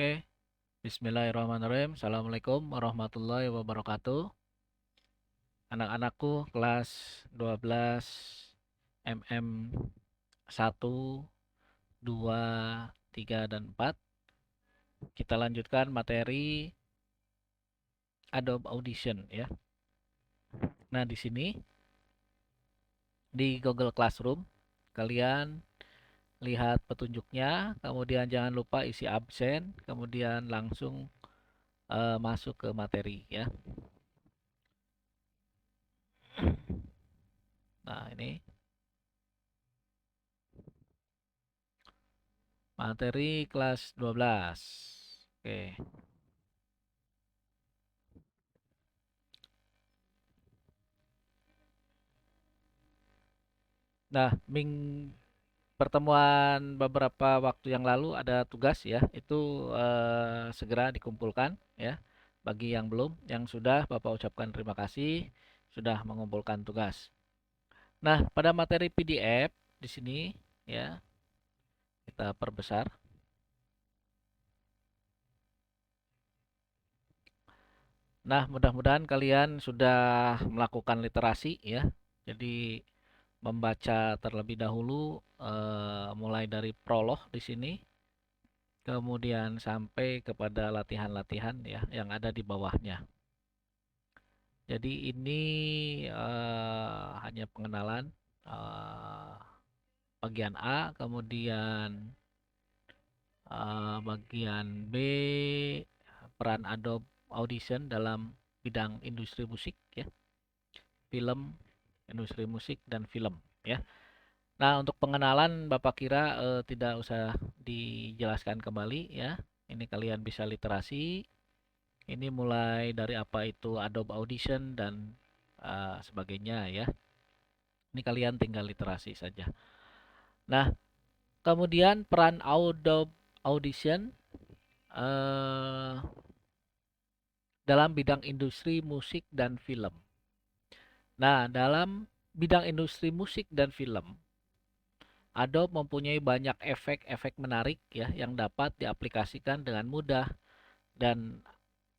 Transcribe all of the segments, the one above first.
Oke, bismillahirrahmanirrahim. Assalamualaikum warahmatullahi wabarakatuh. Anak-anakku kelas 12 MM 1, 2, 3, dan 4. Kita lanjutkan materi Adobe Audition ya. Nah, di sini di Google Classroom kalian lihat petunjuknya, kemudian jangan lupa isi absen, kemudian langsung masuk ke materi ya. Nah, ini materi kelas 12. Oke. Nah, pertemuan beberapa waktu yang lalu ada tugas ya, itu segera dikumpulkan ya. Bagi yang belum, yang sudah Bapak ucapkan terima kasih sudah mengumpulkan tugas. Nah, pada materi PDF di sini ya, kita perbesar. Nah, mudah-mudahan kalian sudah melakukan literasi ya. Jadi membaca terlebih dahulu mulai dari prolog di sini, kemudian sampai kepada latihan-latihan ya yang ada di bawahnya. Jadi ini hanya pengenalan eh, bagian A, kemudian bagian B, peran Adobe Audition dalam bidang industri musik ya, film, industri musik dan film ya. Nah, untuk pengenalan Bapak kira tidak usah dijelaskan kembali ya. Ini kalian bisa literasi. Ini mulai dari apa itu Adobe Audition dan sebagainya ya. Ini kalian tinggal literasi saja. Nah, kemudian peran Adobe Audition eh, dalam bidang industri musik dan film. Nah, dalam bidang industri musik dan film, Adobe mempunyai banyak efek-efek menarik ya yang dapat diaplikasikan dengan mudah, dan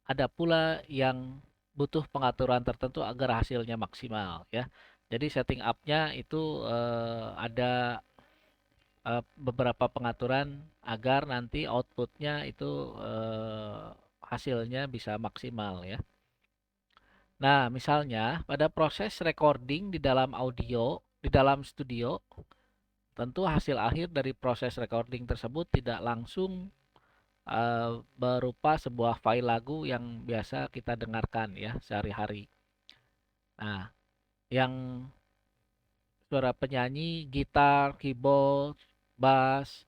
ada pula yang butuh pengaturan tertentu agar hasilnya maksimal ya. Jadi setting up-nya itu ada beberapa pengaturan agar nanti outputnya itu hasilnya bisa maksimal ya. Nah, misalnya pada proses recording di dalam audio, di dalam studio, tentu hasil akhir dari proses recording tersebut tidak langsung berupa sebuah file lagu yang biasa kita dengarkan ya sehari-hari. Nah, yang suara penyanyi, gitar, keyboard, bass,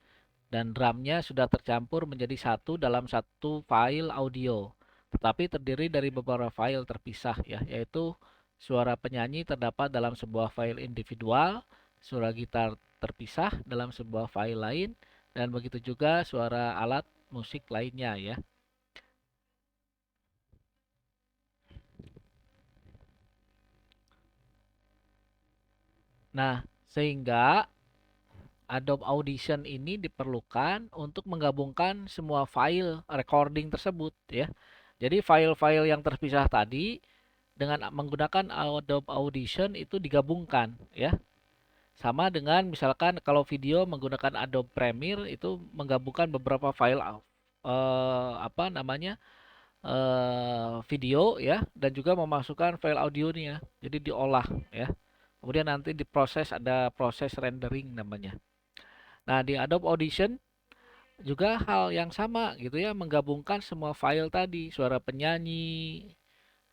dan drumnya sudah tercampur menjadi satu dalam satu file audio, tetapi terdiri dari beberapa file terpisah ya, yaitu suara penyanyi terdapat dalam sebuah file individual, suara gitar terpisah dalam sebuah file lain, dan begitu juga suara alat musik lainnya ya. Nah, sehingga Adobe Audition ini diperlukan untuk menggabungkan semua file recording tersebut ya. Jadi file-file yang terpisah tadi dengan menggunakan Adobe Audition itu digabungkan ya. Sama dengan misalkan kalau video menggunakan Adobe Premiere itu menggabungkan beberapa file apa namanya? Video ya, dan juga memasukkan file audionya. Jadi diolah ya. Kemudian nanti diproses, ada proses rendering namanya. Nah, di Adobe Audition juga hal yang sama gitu ya, menggabungkan semua file tadi, suara penyanyi,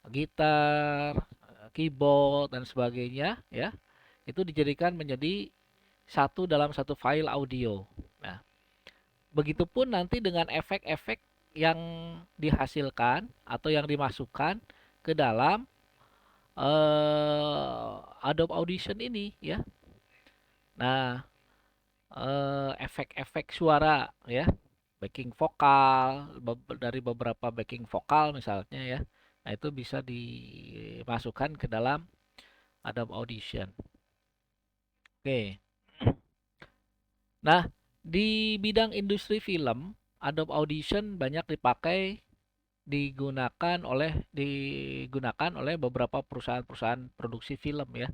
gitar, keyboard dan sebagainya ya. Itu dijadikan menjadi satu dalam satu file audio. Nah, begitupun nanti dengan efek-efek yang dihasilkan atau yang dimasukkan ke dalam Adobe Audition ini ya. Nah, efek-efek suara ya, backing vokal dari beberapa backing vokal misalnya ya. Nah, itu bisa dimasukkan ke dalam Adobe Audition. Oke. Nah, di bidang industri film Adobe Audition banyak digunakan oleh beberapa perusahaan-perusahaan produksi film ya,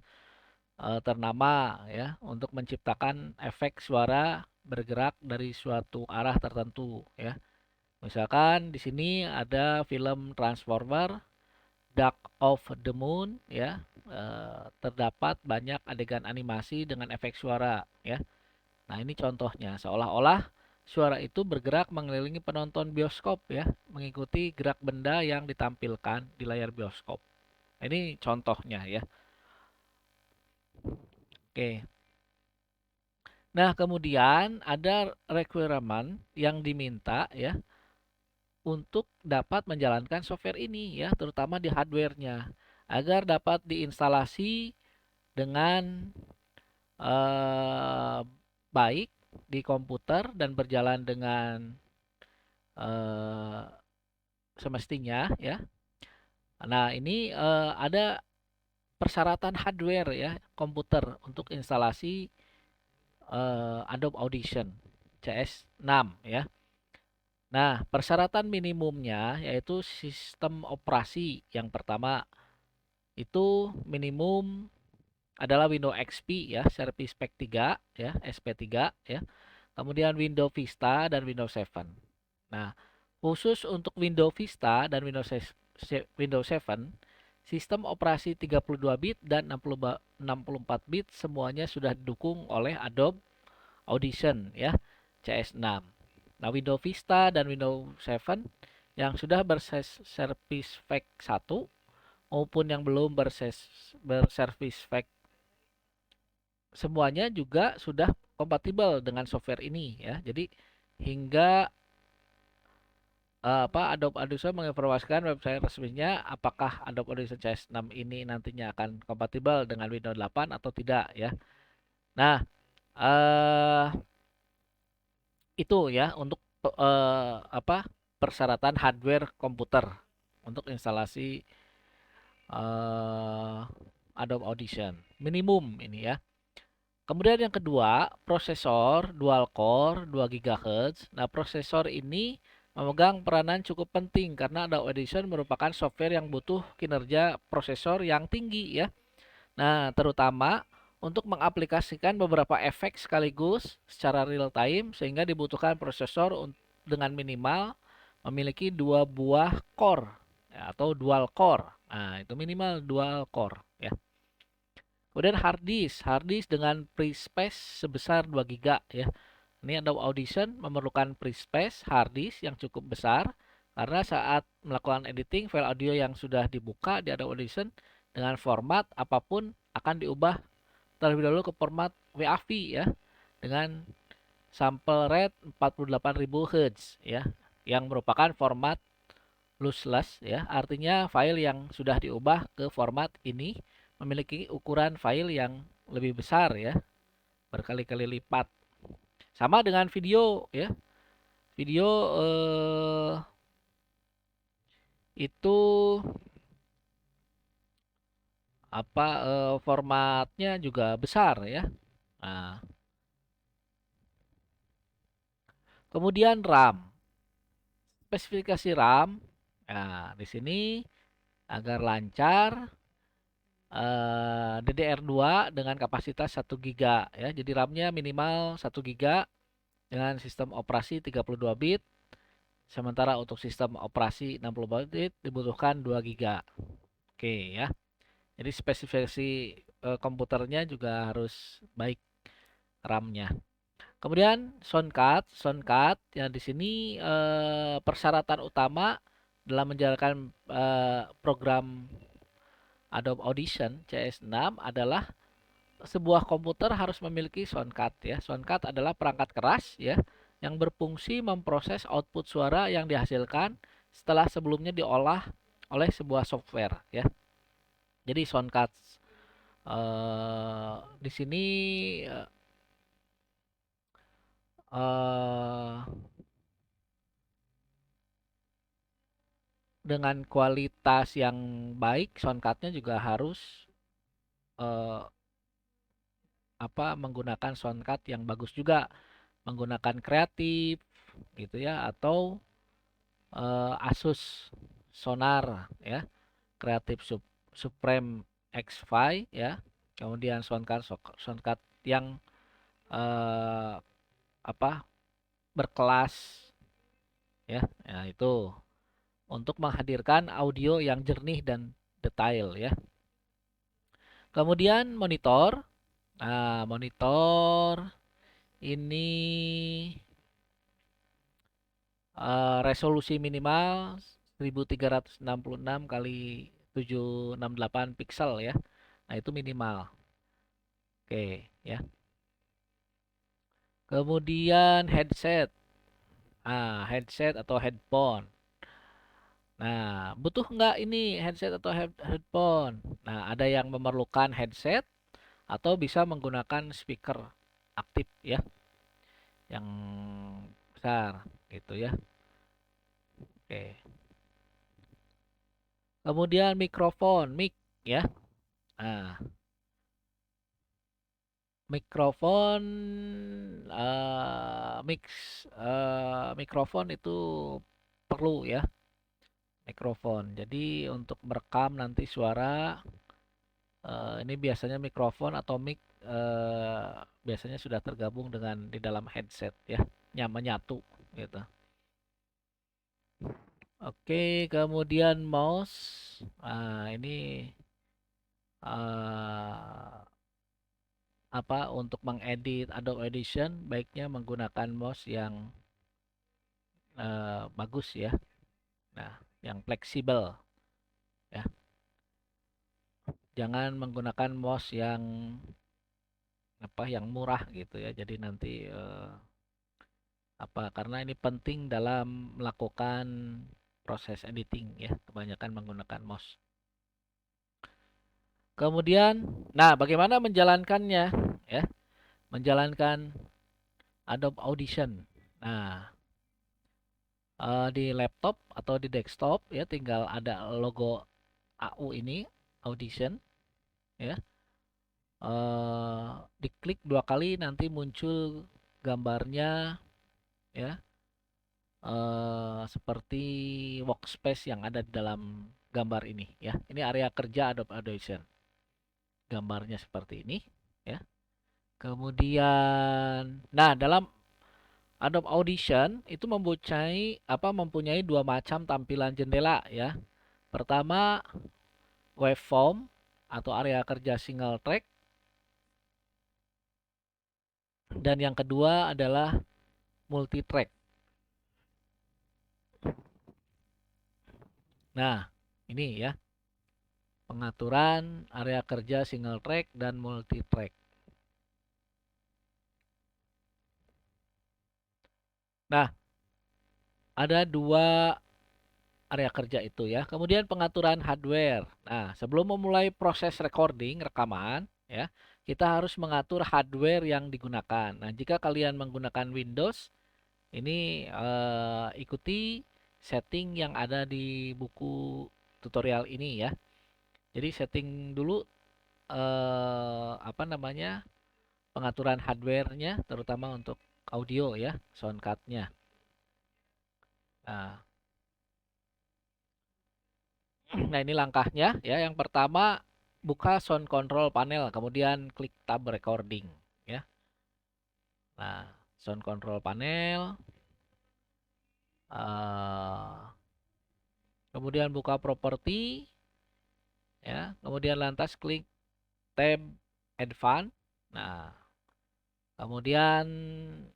ternama ya, untuk menciptakan efek suara bergerak dari suatu arah tertentu ya. Misalkan di sini ada film Transformer Dark of the Moon ya, terdapat banyak adegan animasi dengan efek suara ya. Nah, ini contohnya, seolah-olah suara itu bergerak mengelilingi penonton bioskop ya, mengikuti gerak benda yang ditampilkan di layar bioskop. Ini contohnya ya. Oke. Nah, kemudian ada requirement yang diminta ya untuk dapat menjalankan software ini ya, terutama di hardware-nya, agar dapat diinstalasi dengan eh, baik di komputer dan berjalan dengan eh, semestinya ya. Nah, ini ada persyaratan hardware ya, komputer untuk instalasi Adobe Audition CS6 ya. Nah, persyaratan minimumnya yaitu sistem operasi. Yang pertama itu minimum adalah Windows XP ya, Service Pack 3 ya, SP3 ya. Kemudian Windows Vista dan Windows 7. Nah, khusus untuk Windows Vista dan Windows 7, sistem operasi 32 bit dan 64 bit semuanya sudah didukung oleh Adobe Audition ya, CS6. Nah, Windows Vista dan Windows 7 yang sudah berservis pack 1 maupun yang belum berservis pack semuanya juga sudah kompatibel dengan software ini ya. Jadi hingga Adobe Audition menginformasikan website resminya apakah Adobe Audition CS6 ini nantinya akan kompatibel dengan Windows 8 atau tidak ya. Nah, eh itu ya untuk persyaratan hardware komputer untuk instalasi eh Adobe Audition. Minimum ini ya. Kemudian yang kedua, prosesor dual core 2 GHz. Nah, prosesor ini memegang peranan cukup penting karena Adobe Audition merupakan software yang butuh kinerja prosesor yang tinggi ya. Nah, terutama untuk mengaplikasikan beberapa efek sekaligus secara real time sehingga dibutuhkan prosesor dengan minimal memiliki dua buah core ya, atau dual core. Nah, itu minimal dual core ya. Kemudian hard disk dengan free space sebesar 2 GB ya. Ini Adobe Audition memerlukan free space hard disk yang cukup besar karena saat melakukan editing file audio yang sudah dibuka di Adobe Audition dengan format apapun akan diubah terlebih dahulu ke format WAV ya, dengan sample rate 48.000 Hz ya, yang merupakan format lossless ya, artinya file yang sudah diubah ke format ini memiliki ukuran file yang lebih besar ya, berkali-kali lipat. Sama dengan video ya. Video itu formatnya juga besar ya. Nah, kemudian RAM. Spesifikasi RAM. Nah, di sini agar lancar DDR2 dengan kapasitas 1 GB ya. Jadi RAM-nya minimal 1 GB dengan sistem operasi 32 bit. Sementara untuk sistem operasi 64 bit dibutuhkan 2 GB. Oke ya. Jadi spesifikasi komputernya juga harus baik RAM-nya. Kemudian soundcard yang di sini persyaratan utama dalam menjalankan program Adobe Audition CS6 adalah sebuah komputer harus memiliki soundcard ya. Soundcard adalah perangkat keras ya yang berfungsi memproses output suara yang dihasilkan setelah sebelumnya diolah oleh sebuah software ya. Jadi soundcard di sini uh, dengan kualitas yang baik, soundcardnya juga harus uh, menggunakan soundcard yang bagus juga, menggunakan kreatif gitu ya, atau Asus Sonar ya, Creative Supreme X5 ya. Kemudian soundcard yang eh, apa berkelas ya. Nah, itu untuk menghadirkan audio yang jernih dan detail ya. Kemudian monitor. Nah, monitor ini resolusi minimal 1366 kali 768 pixel ya. Nah, itu minimal. Oke, ya. Kemudian headset. Headset atau headphone. Nah, butuh nggak ini headset atau headphone? Nah, ada yang memerlukan headset atau bisa menggunakan speaker aktif ya, yang besar gitu ya. Oke. Kemudian mikrofon, mic ya. Nah, mikrofon mix mikrofon itu perlu ya, mikrofon. Jadi untuk merekam nanti suara ini biasanya mikrofon atau mic biasanya sudah tergabung dengan di dalam headset ya, nyaman nyatu gitu. Oke, kemudian mouse. Nah, ini uh, apa untuk mengedit Adobe Audition baiknya menggunakan mouse yang bagus ya. Nah, yang fleksibel ya. Jangan menggunakan mouse yang apa yang murah gitu ya. Jadi nanti apa karena ini penting dalam melakukan proses editing ya. Kebanyakan menggunakan mouse. Kemudian, nah bagaimana menjalankannya ya? Menjalankan Adobe Audition. Nah, di laptop atau di desktop ya tinggal ada logo AU ini, Audition ya. Diklik 2 kali nanti muncul gambarnya ya. Seperti workspace yang ada di dalam gambar ini ya. Ini area kerja Adobe Audition. Gambarnya seperti ini ya. Kemudian, nah dalam Adobe Audition itu mempunyai dua macam tampilan jendela ya. Pertama waveform atau area kerja single track, dan yang kedua adalah multi track. Nah, ini ya pengaturan area kerja single track dan multi track. Nah, ada dua area kerja itu ya. Kemudian pengaturan hardware. Nah, sebelum memulai proses recording, rekaman, ya, kita harus mengatur hardware yang digunakan. Nah, jika kalian menggunakan Windows, ini ikuti setting yang ada di buku tutorial ini ya. Jadi setting dulu apa namanya pengaturan hardware-nya, terutama untuk audio ya, sound card-nya. Nah, nah, ini langkahnya ya. Yang pertama buka sound control panel, kemudian klik tab recording ya. Nah, sound control panel, kemudian buka properti ya, kemudian lantas klik tab advance. Nah, kemudian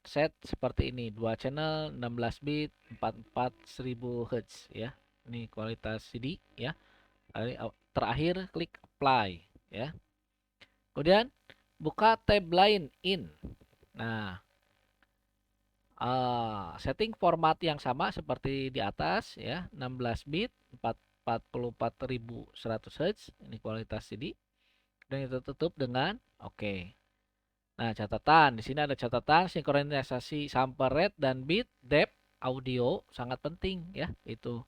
set seperti ini, dua channel 16 bit 44 1000 Hz ya. Ini kualitas CD ya. Terakhir klik apply ya. Kemudian buka tab lain in. Nah, setting format yang sama seperti di atas ya, 16 bit 44100 Hz, ini kualitas CD, dan itu tutup dengan oke. Nah, catatan di sini ada catatan sinkronisasi sample rate dan bit depth audio sangat penting ya, itu.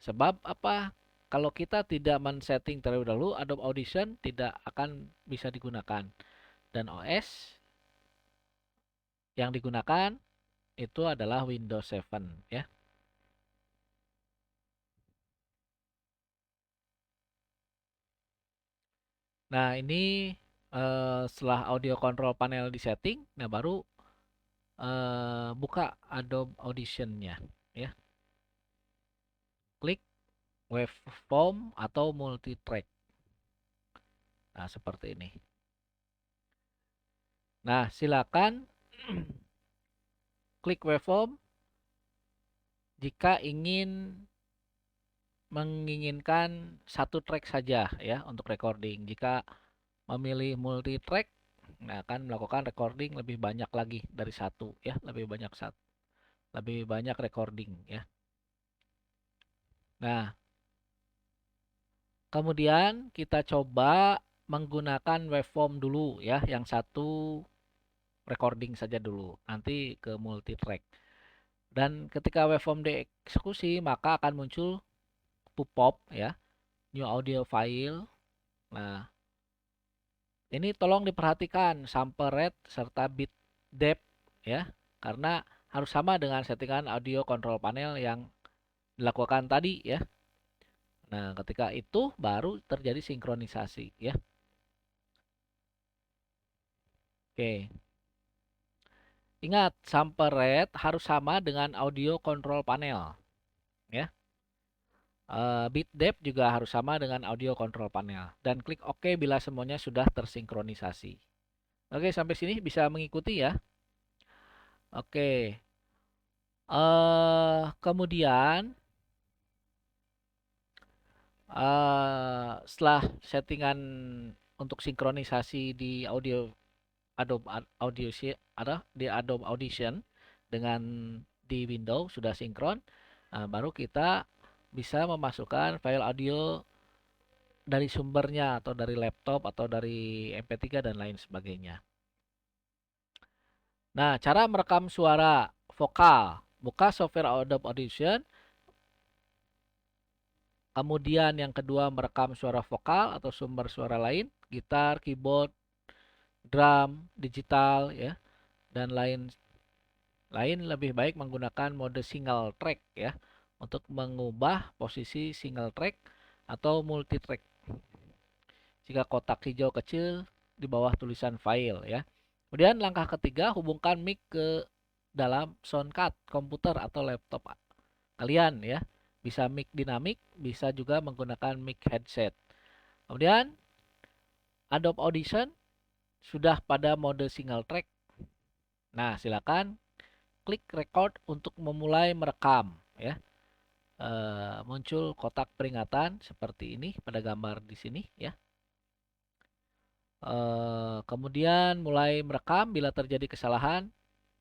Sebab apa? Kalau kita tidak men-setting terlebih dahulu, Adobe Audition tidak akan bisa digunakan. Dan OS yang digunakan itu adalah Windows 7 ya. Nah, ini setelah audio control panel disetting, nah baru buka Adobe Audition-nya ya. Klik waveform atau multitrack. Nah, seperti ini. Nah, silakan klik waveform jika menginginkan satu track saja ya untuk recording. Jika memilih multitrack, nah akan melakukan recording lebih banyak lagi dari satu ya, lebih banyak recording ya. Nah, kemudian kita coba menggunakan waveform dulu ya, yang satu recording saja dulu, nanti ke multitrack. Dan ketika waveform dieksekusi, maka akan muncul pop-up ya, new audio file. Nah, ini tolong diperhatikan sample rate serta bit depth ya, karena harus sama dengan settingan audio control panel yang dilakukan tadi ya. Nah, ketika itu baru terjadi sinkronisasi ya. Oke. Ingat, sample rate harus sama dengan audio control panel ya. Bit depth juga harus sama dengan audio control panel dan klik OK bila semuanya sudah tersinkronisasi. Oke, sampai sini bisa mengikuti ya. Oke. Kemudian setelah settingan untuk sinkronisasi di Adobe Audition dengan di Windows sudah sinkron, baru kita bisa memasukkan file audio dari sumbernya atau dari laptop atau dari MP3 dan lain sebagainya. Nah, cara merekam suara vokal, buka software Adobe Audition. Kemudian yang kedua merekam suara vokal atau sumber suara lain, gitar, keyboard, drum, digital ya, dan lain lebih baik menggunakan mode single track ya untuk mengubah posisi single track atau multi track. Jika kotak hijau kecil di bawah tulisan file ya. Kemudian langkah ketiga, hubungkan mic ke dalam sound card komputer atau laptop kalian ya. Bisa mic dinamik, bisa juga menggunakan mic headset. Kemudian Adobe Audition sudah pada mode single track. Nah, silakan klik record untuk memulai merekam ya. Muncul kotak peringatan seperti ini pada gambar di sini ya. Kemudian mulai merekam, bila terjadi kesalahan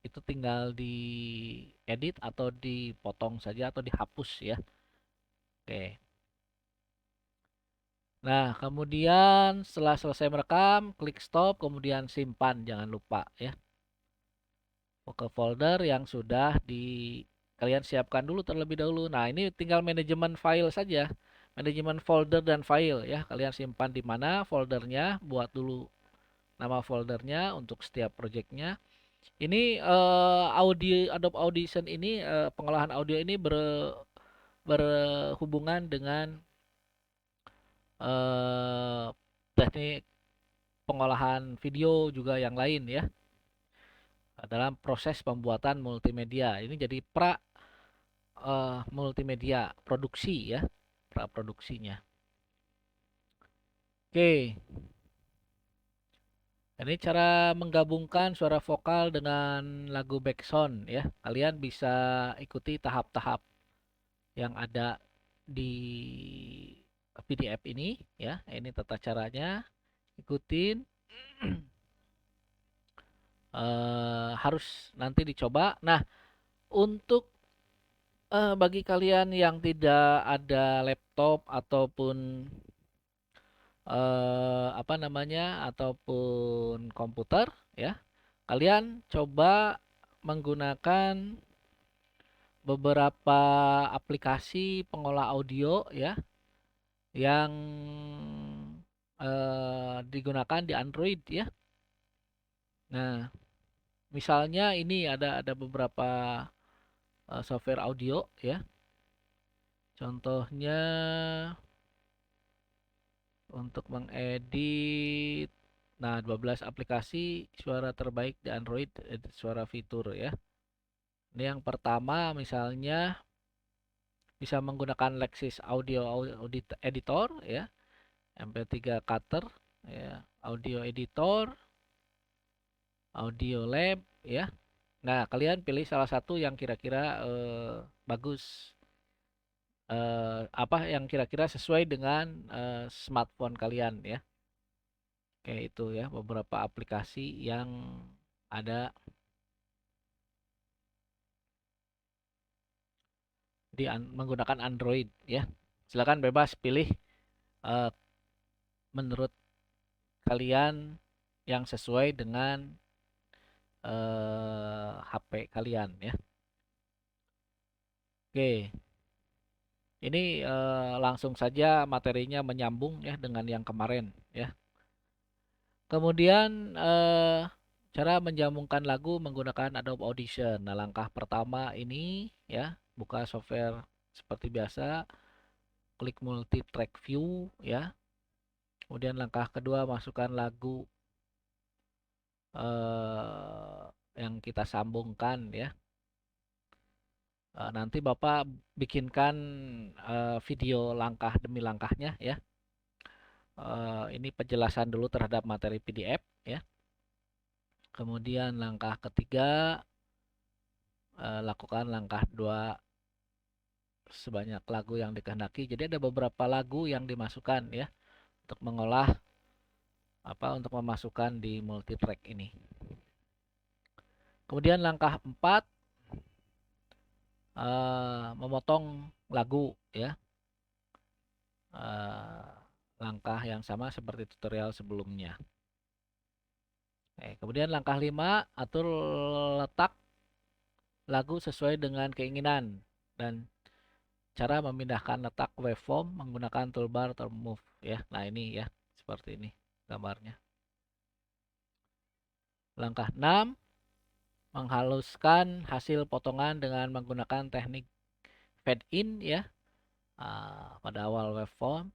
itu tinggal diedit atau dipotong saja atau dihapus ya. Oke. Nah, kemudian setelah selesai merekam, klik stop, kemudian simpan, jangan lupa ya. Ke folder yang sudah kalian siapkan dulu terlebih dahulu. Nah, ini tinggal manajemen file saja. Manajemen folder dan file ya. Kalian simpan di mana foldernya, buat dulu nama foldernya untuk setiap projectnya. Ini Adobe Audition ini pengolahan audio ini berhubungan dengan teknik pengolahan video juga yang lain ya, dalam proses pembuatan multimedia. Ini jadi multimedia produksi ya, pra produksinya. Oke. Ini cara menggabungkan suara vokal dengan lagu background ya. Kalian bisa ikuti tahap-tahap yang ada di PDF ini ya. Ini tata caranya. Ikutin. Harus nanti dicoba. Nah, untuk bagi kalian yang tidak ada laptop ataupun apa namanya ataupun komputer ya, kalian coba menggunakan beberapa aplikasi pengolah audio ya yang digunakan di Android ya. Nah, Misalnya ini ada beberapa software audio ya. Contohnya untuk mengedit, nah 12 aplikasi suara terbaik di Android, edit suara fitur ya. Ini yang pertama misalnya bisa menggunakan Lexis Audio Editor ya, MP3 Cutter ya, Audio Editor, Audio Lab ya. Nah, kalian pilih salah satu yang kira-kira bagus, apa yang kira-kira sesuai dengan smartphone kalian ya. Oke, itu ya beberapa aplikasi yang ada di menggunakan Android ya. Silakan bebas pilih eh, menurut kalian yang sesuai dengan HP kalian ya. Oke, ini langsung saja materinya menyambung ya dengan yang kemarin ya. Kemudian cara menjamungkan lagu menggunakan Adobe Audition. Nah, langkah pertama ini ya, buka software seperti biasa, klik multi track view ya. Kemudian langkah kedua masukkan lagu eh, yang kita sambungkan ya. Nanti Bapak bikinkan video langkah demi langkahnya ya. Ini penjelasan dulu terhadap materi PDF ya. Kemudian langkah ketiga, lakukan langkah 2 sebanyak lagu yang dikehendaki. Jadi ada beberapa lagu yang dimasukkan ya untuk mengolah untuk memasukkan di multitrack ini. Kemudian langkah 4, memotong lagu ya. Langkah yang sama seperti tutorial sebelumnya. Kemudian langkah 5, atur letak lagu sesuai dengan keinginan dan cara memindahkan letak waveform menggunakan toolbar atau move ya. Nah, ini ya, seperti ini gambarnya. Langkah 6, menghaluskan hasil potongan dengan menggunakan teknik fade in ya. Pada awal waveform.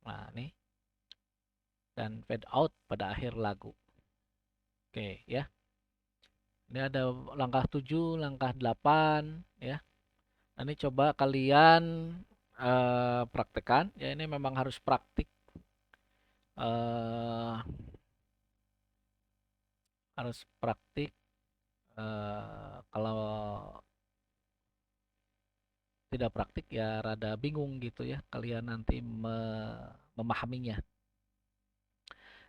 Nah, ini dan fade out pada akhir lagu. Oke, ya. Ini ada langkah 7, langkah 8 ya. Nah, ini coba kalian praktekkan ya, ini memang harus praktik. Harus praktik. Kalau tidak praktik ya rada bingung gitu ya kalian nanti memahaminya.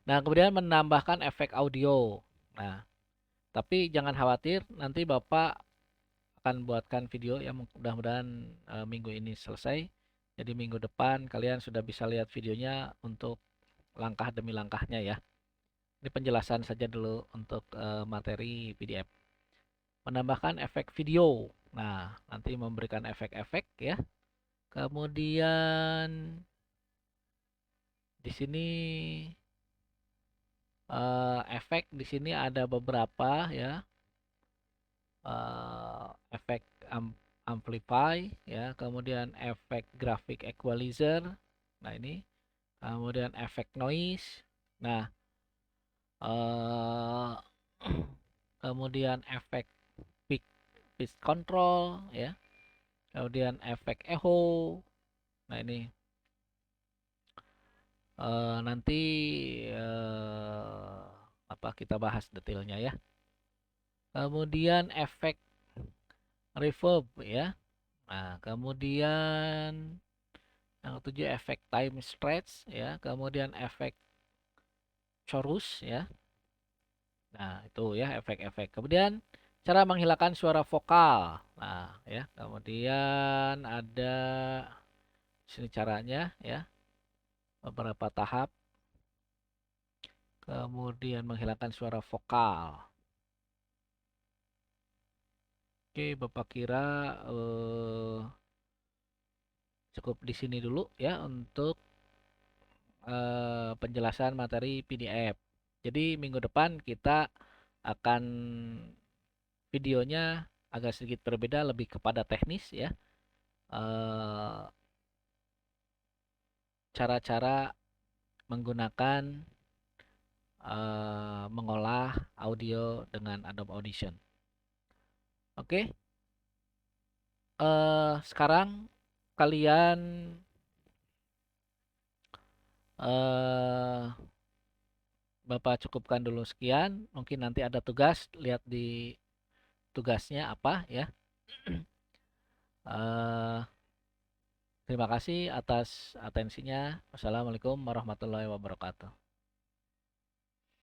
Nah, kemudian menambahkan efek audio. Nah, tapi jangan khawatir, nanti Bapak akan buatkan video yang mudah-mudahan minggu ini selesai. Jadi minggu depan kalian sudah bisa lihat videonya untuk langkah demi langkahnya ya. Ini penjelasan saja dulu untuk materi PDF. Menambahkan efek video. Nah, nanti memberikan efek-efek ya. Kemudian di sini efek di sini ada beberapa ya. Efek amplify ya, kemudian efek graphic equalizer. Nah, ini kemudian efek noise. Nah, kemudian efek pitch control ya, kemudian efek echo. Nah, ini nanti kita bahas detailnya ya. Kemudian efek reverb ya. Nah, kemudian yang ketujuh efek time stretch ya, kemudian efek chorus ya. Nah, itu ya efek-efek. Kemudian cara menghilangkan suara vokal. Nah, ya, kemudian ada sini caranya ya. Beberapa tahap. Kemudian menghilangkan suara vokal. Oke, Bapak kira cukup di sini dulu ya untuk penjelasan materi PDF. Jadi minggu depan kita akan videonya agak sedikit berbeda, lebih kepada teknis ya. Cara-cara menggunakan mengolah audio dengan Adobe Audition. Oke, sekarang kalian Bapak cukupkan dulu sekian. Mungkin nanti ada tugas, lihat di tugasnya apa ya. Eh, Terima kasih atas atensinya. Wassalamualaikum warahmatullahi wabarakatuh.